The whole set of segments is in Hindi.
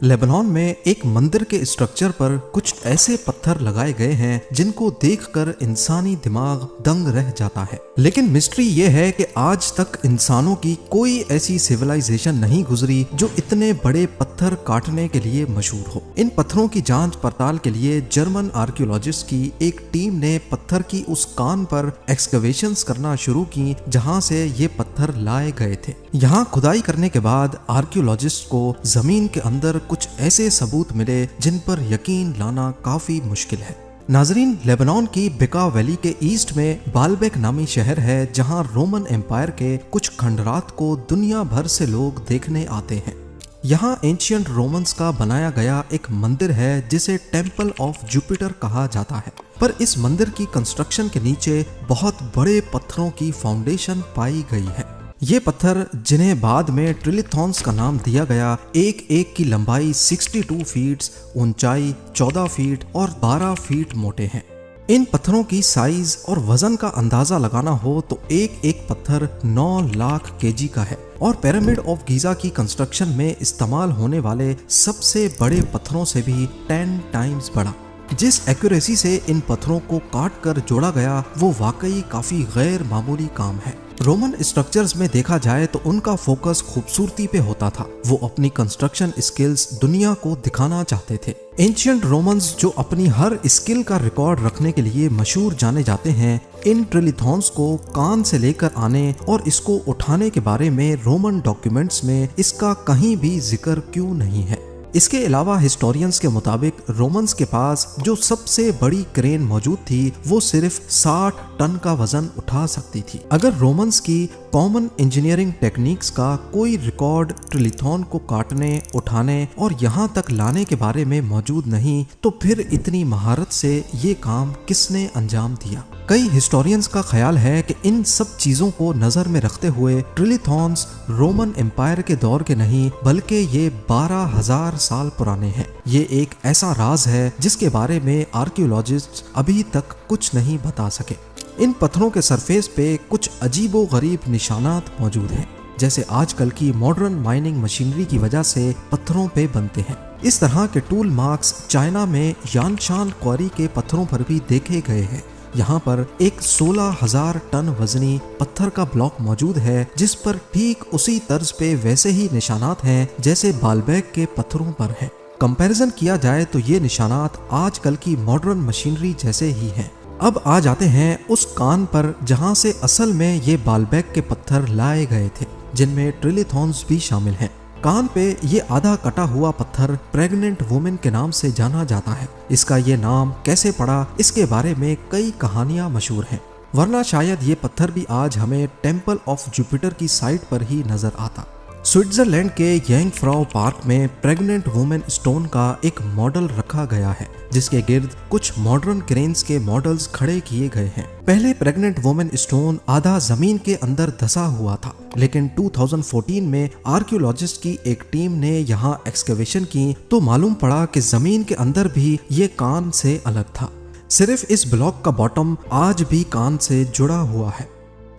लेबनान में एक मंदिर के स्ट्रक्चर पर कुछ ऐसे पत्थर लगाए गए हैं जिनको देखकर इंसानी दिमाग दंग रह जाता है। लेकिन मिस्ट्री ये है कि आज तक इंसानों की कोई ऐसी सिविलाइजेशन नहीं गुजरी जो इतने बड़े पत्थर काटने के लिए मशहूर हो। इन पत्थरों की जांच पड़ताल के लिए जर्मन आर्कियोलॉजिस्ट की एक टीम ने पत्थर की उस कान पर एक्सकवेशंस करना शुरू की जहां से ये पत्थर लाए गए थे। यहाँ खुदाई करने के बाद आर्कियोलॉजिस्ट को जमीन के अंदर कुछ ऐसे सबूत मिले जिन पर यकीन लाना काफी मुश्किल है। नाजरीन, लेबनान की बिका वैली के ईस्ट में बालबेक नामी शहर है जहां रोमन एम्पायर के कुछ खंडरात को दुनिया भर से लोग देखने आते हैं। यहाँ एंशियंट रोमन्स का बनाया गया एक मंदिर है जिसे टेम्पल ऑफ जुपिटर कहा जाता है, पर इस मंदिर की कंस्ट्रक्शन के नीचे बहुत बड़े पत्थरों की फाउंडेशन पाई गई है। ये पत्थर, जिन्हें बाद में ट्रिलिथॉन्स का नाम दिया गया, एक की लंबाई 62 फीट, ऊंचाई 14 फीट और 12 फीट मोटे हैं। इन पत्थरों की साइज और वजन का अंदाजा लगाना हो तो एक पत्थर 9 लाख केजी का है और पिरामिड ऑफ गीजा की कंस्ट्रक्शन में इस्तेमाल होने वाले सबसे बड़े पत्थरों से भी 10 टाइम्स बड़ा। जिस एक्यूरेसी से इन पत्थरों को काट कर जोड़ा गया वो वाकई काफी गैर मामूली काम है। रोमन स्ट्रक्चर्स में देखा जाए तो उनका फोकस खूबसूरती पे होता था। वो अपनी कंस्ट्रक्शन स्किल्स दुनिया को दिखाना चाहते थे। एंशियंट रोमन्स, जो अपनी हर स्किल का रिकॉर्ड रखने के लिए मशहूर जाने जाते हैं, इन ट्रिलिथॉन्स को कान से लेकर आने और इसको उठाने के बारे में रोमन डॉक्यूमेंट्स में इसका कहीं भी जिक्र क्यों नहीं है। इसके अलावा हिस्टोरियंस के मुताबिक रोमन्स के पास जो सबसे बड़ी क्रेन मौजूद थी वो सिर्फ 60 टन का वजन उठा सकती थी। अगर रोमन्स की कॉमन इंजीनियरिंग टेक्निक्स का कोई रिकॉर्ड ट्रिलिथॉन को काटने, उठाने और यहाँ तक लाने के बारे में मौजूद नहीं तो फिर इतनी महारत से ये काम किसने अंजाम दिया। कई हिस्टोरियंस का ख्याल है कि इन सब चीजों को नजर में रखते हुए ट्रिलिथॉन्स रोमन एम्पायर के दौर के नहीं बल्कि ये 12,000 साल पुराने हैं। ये एक ऐसा राज है जिसके बारे में आर्कियोलॉजिस्ट अभी तक कुछ नहीं बता सके। इन पत्थरों के सरफेस पे कुछ अजीबो गरीब निशानात मौजूद हैं, जैसे आजकल की मॉडर्न माइनिंग मशीनरी की वजह से पत्थरों पे बनते हैं। इस तरह के टूल मार्क्स चाइना में यानशान क्वारी के पत्थरों पर भी देखे गए हैं। यहाँ पर एक 16,000 टन वजनी पत्थर का ब्लॉक मौजूद है जिस पर ठीक उसी तर्ज पे वैसे ही निशानात हैं जैसे बालबेक के पत्थरों पर है। कंपैरिजन किया जाए तो ये निशानात आजकल की मॉडर्न मशीनरी जैसे ही हैं। अब आ जाते हैं उस कान पर जहाँ से असल में ये बालबेक के पत्थर लाए गए थे, जिनमें ट्रिलिथॉन्स भी शामिल हैं। कान पे ये आधा कटा हुआ पत्थर प्रेग्नेंट वुमेन के नाम से जाना जाता है। इसका ये नाम कैसे पड़ा, इसके बारे में कई कहानियां मशहूर हैं, वरना शायद ये पत्थर भी आज हमें टेम्पल ऑफ जुपिटर की साइट पर ही नजर आता। स्विट्जरलैंड के यांगफ्राउ पार्क में प्रेग्नेंट वुमेन स्टोन का एक मॉडल रखा गया है जिसके गिर्द कुछ मॉडर्न क्रेन्स के मॉडल्स खड़े किए गए हैं। पहले प्रेग्नेंट वुमेन स्टोन आधा जमीन के अंदर धसा हुआ था, लेकिन 2014 में आर्कियोलॉजिस्ट की एक टीम ने यहाँ एक्सकवेशन की तो मालूम पड़ा कि जमीन के अंदर भी ये कान से अलग था। सिर्फ इस ब्लॉक का बॉटम आज भी कान से जुड़ा हुआ है,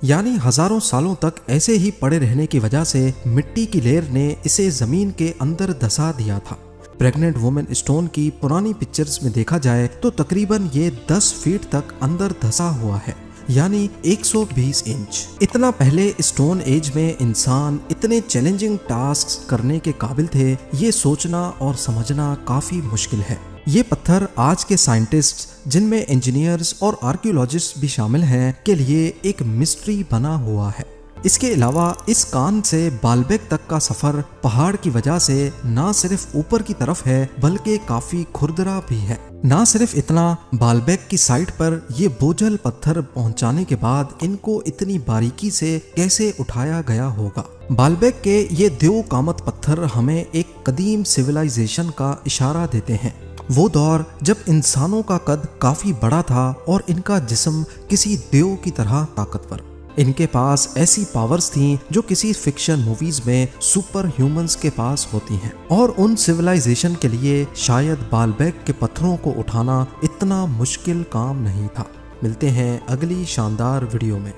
यानी हजारों सालों तक ऐसे ही पड़े रहने की वजह से मिट्टी की लेयर ने इसे जमीन के अंदर धसा दिया था। प्रेग्नेंट वुमेन स्टोन की पुरानी पिक्चर्स में देखा जाए तो तकरीबन ये 10 फीट तक अंदर धसा हुआ है, यानी 120 इंच। इतना पहले स्टोन एज में इंसान इतने चैलेंजिंग टास्क करने के काबिल थे, ये सोचना और समझना काफी मुश्किल है। ये पत्थर आज के साइंटिस्ट, जिनमें इंजीनियर्स और आर्कियोलॉजिस्ट भी शामिल हैं, के लिए एक मिस्ट्री बना हुआ है। इसके अलावा इस कान से बालबेक तक का सफर पहाड़ की वजह से ना सिर्फ ऊपर की तरफ है बल्कि काफी खुरदरा भी है। ना सिर्फ इतना, बालबेक की साइट पर ये बोझल पत्थर पहुंचाने के बाद इनको इतनी बारीकी से कैसे उठाया गया होगा। बालबेक के ये देव कामत पत्थर हमें एक कदीम सिविलाइजेशन का इशारा देते हैं। वो दौर जब इंसानों का कद काफी बड़ा था और इनका जिस्म किसी देव की तरह ताकतवर। इनके पास ऐसी पावर्स थीं जो किसी फिक्शन मूवीज में सुपर ह्यूमंस के पास होती हैं, और उन सिविलाइजेशन के लिए शायद बालबेक के पत्थरों को उठाना इतना मुश्किल काम नहीं था। मिलते हैं अगली शानदार वीडियो में।